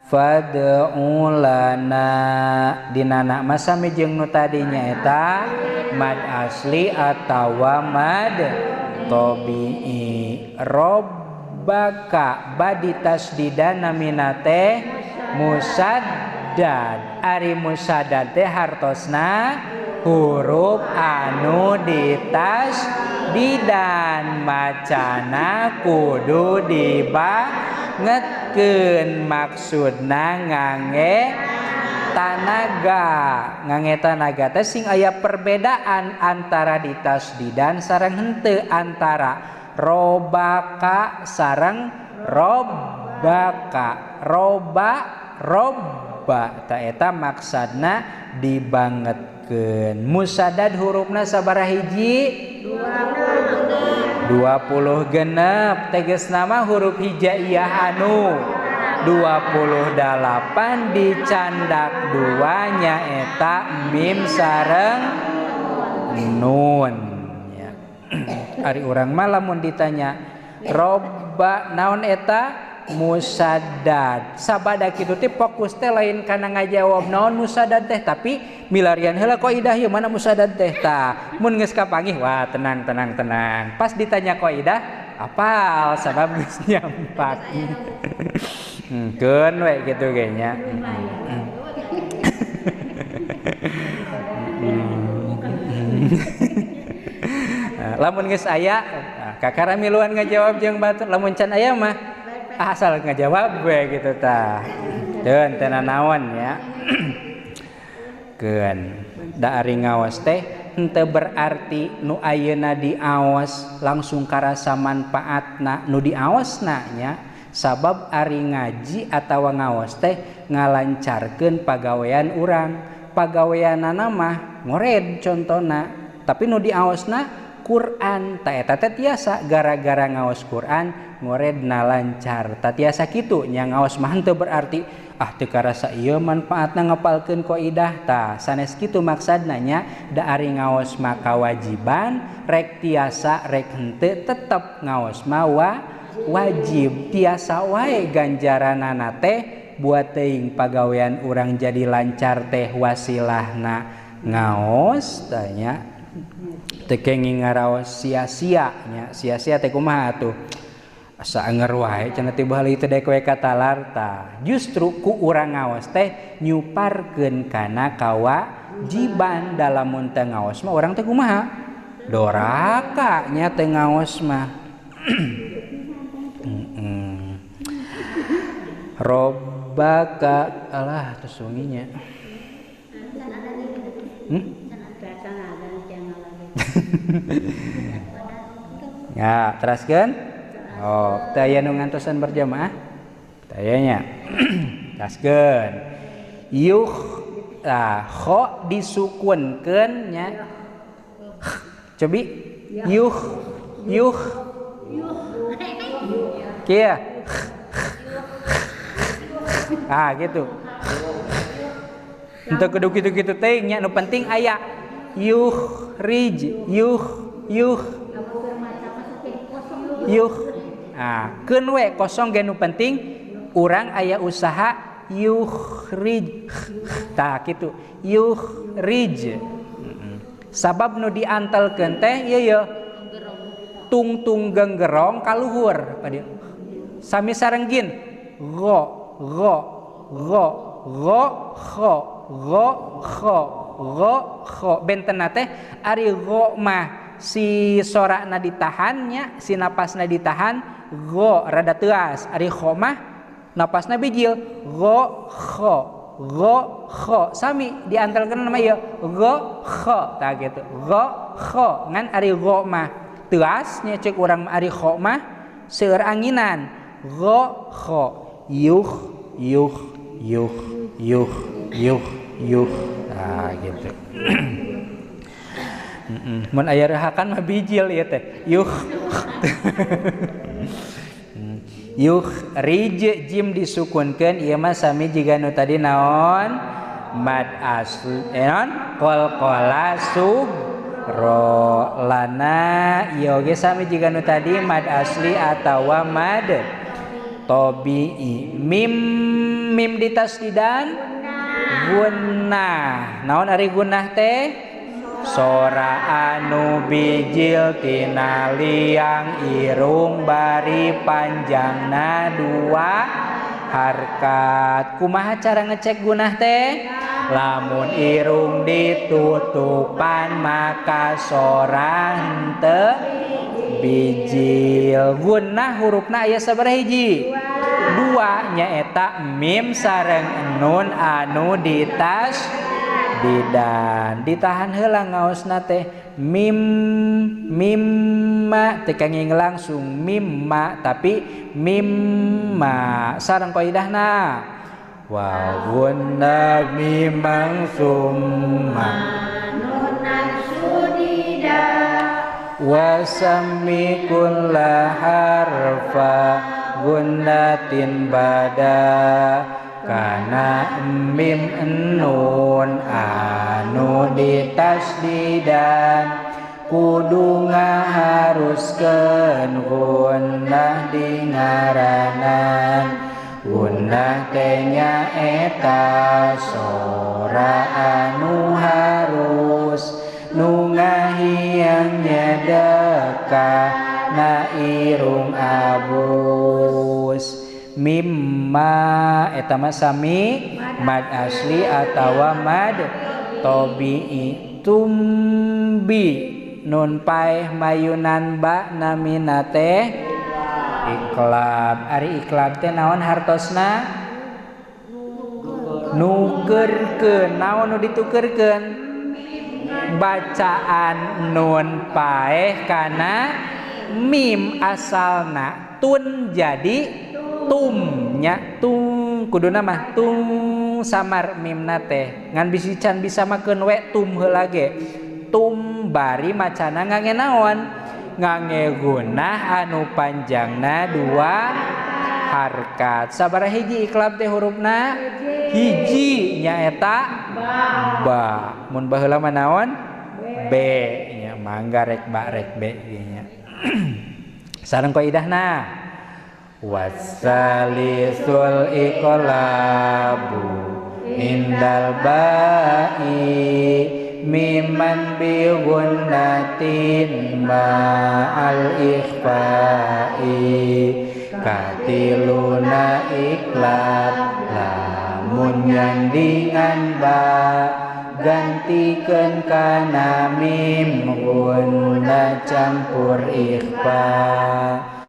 fad'u lana dinana masami jeung nu tadinya eta mad asli atawa mad tabi'i. Robbaka badi tasdidana minate musaddad. Ari musaddad teh hartosna huruf anu ditasdidan macana kudu dibangetkeun. Maksudna ngangge tanaga teh sing aya perbedaan antara ditasdidan sareng henteu, antara robaka sareng robbaka. Robba ta eta maksudna dibangetkeun. Musaddad hurufna sabaraha hiji? 20 genep. Tegesna mah huruf hijaiyah anu 28 dicandak duanya eta mim sareng nun ya. Ari urang mah lamun ditanya robba naon eta musaddad, sabada kitu teh fokus teh lain kana ngajawab naon musaddad teh, tapi milarian heula qaidah ieu mana musaddad teh tah. Mun geus kapanggih wah tenang. Pas ditanya qaidah apal sabab geus nyampak. Keun we kitu ge nya. Lamun geus aya kakara miluan ngajawab jeung batur, lamun can aya mah asal ngajawab we gitu tah. Deun teu naon ya. Keun da ari ngaos teh henteu berarti nu ayeuna diaos langsung karasa manfaatna nu diaosna nya. Sabab ari ngaji atawa ngaos teh ngalancarkeun pagawean urang. Pagaweanana mah ngored contona, tapi nu diaosna Quran. Ta eta teh tiasa gara-gara ngaos Quran ngoredna lancar. Ta tiasa kitu nya ngaos mah henteu berarti teu karasa ieu manfaatna ngapalkeun qaidah. Tah sanes kitu maksudna nya da ari ngaos mah kawajiban, rek tiasa rek henteu tetep ngaos mah wajib. Tiasa wae ganjaranana teh buat teuing pagawean urang jadi lancar teh wasilahna ngaos tanya. Teu kenging ngaraos sia-sia nya. Sia-sia teh kumaha atuh? Asa anger wae cenah teh baheula teh daek we katalar tah. Justru ku urang ngaos teh nyuparkeun kana kawajiban. Dalamun teu ngaos mah urang teh kumaha? Doraka nya teu ngaos mah. Robbaka alah tos wenginya. Ya, teraskeun. Teu aya nu ngantosan berjamaah? Teu aya nya. Teraskeun. Kho disukunkeun nya. Cobi. Kieu. Gitu. Henteu kudu kitu-kitu teh nya, nu penting aya yuh. Keun we kosong ge nu penting urang aya usaha yuhrij. Tah kitu. Yuhrij. Sabab nu diantelkeun teh ieu tungtung genggerong kaluhur padieu. Sami sarenggin kho bentena teh ari gho mah si sorakna ditahan nya, si napasna ditahan gho rada teuas. Ari kho mah napasna bijil gho sami diantelkeun nama ieu gho tah gitu. Gho ngan ari gho mah teuas nya ceuk urang ari kho mah seueur anginan. Gho yuh gitu. Mun aya rehakan mah bijil ieu teh yuh. Rij jim disukunkeun ieu mah sami jiga nu tadi naon mad asli qalqala ro lana ieu ge sami jiga nu tadi mad asli atawa mad tabi'i. Mim mim ditasdidan gunnah. Naon ari gunnah teh? Sora anu bijil tina liang irung bari panjangna 2 harkat. Kumaha cara ngecek gunnah teh? Lamun irung ditutupan maka sora henteu bijil. Gunnah hurufna aya sabaraha hiji? 2 nyaeta mim sareng nun anu ditasdidan. Ditahan heula ngaosna teh mim mimma teh kangge langsung mimma tapi mimma sareng qaidahna wa gunna mimang summa sudida wasammi kulla harfa gunnatin bada kana mim nun anu ditasdidan kudu ngaharuskeun gunnah di ngaranan. Gunnah teh nyaeta sora anu harus nu ngahiang nyedekah na irung abus. Mimma eta mah sami mad asli atawa mad tabi'i. Tumbi nun paeh mayunan ba namina teh iklab. Ari iklab teh naon hartosna? Nukeurkeun. Naon nu ditukeurkeun? Bacaan nun paeh kana mim asalna tun jadi tum nya tung kuduna mah tung samar mimna teh ngan bisi can bisa makeun we tum heula ge. Tum bari macana ngangge naon? Ngangge gunnah anu panjangna 2 harkat. Sabaraha hiji iklab teh hurufna? Hiji nyaeta ba. Mun baheula mah naon? B nya mangga rek ba rek B nya. Sareng qaidahna wasalisul iqlabu indal ba'i mimman bi gunnatin ma'al ikhfa'i katiluna iklab lamun yang dengan ba gantikeun kana mim gunnah campur ikhfa.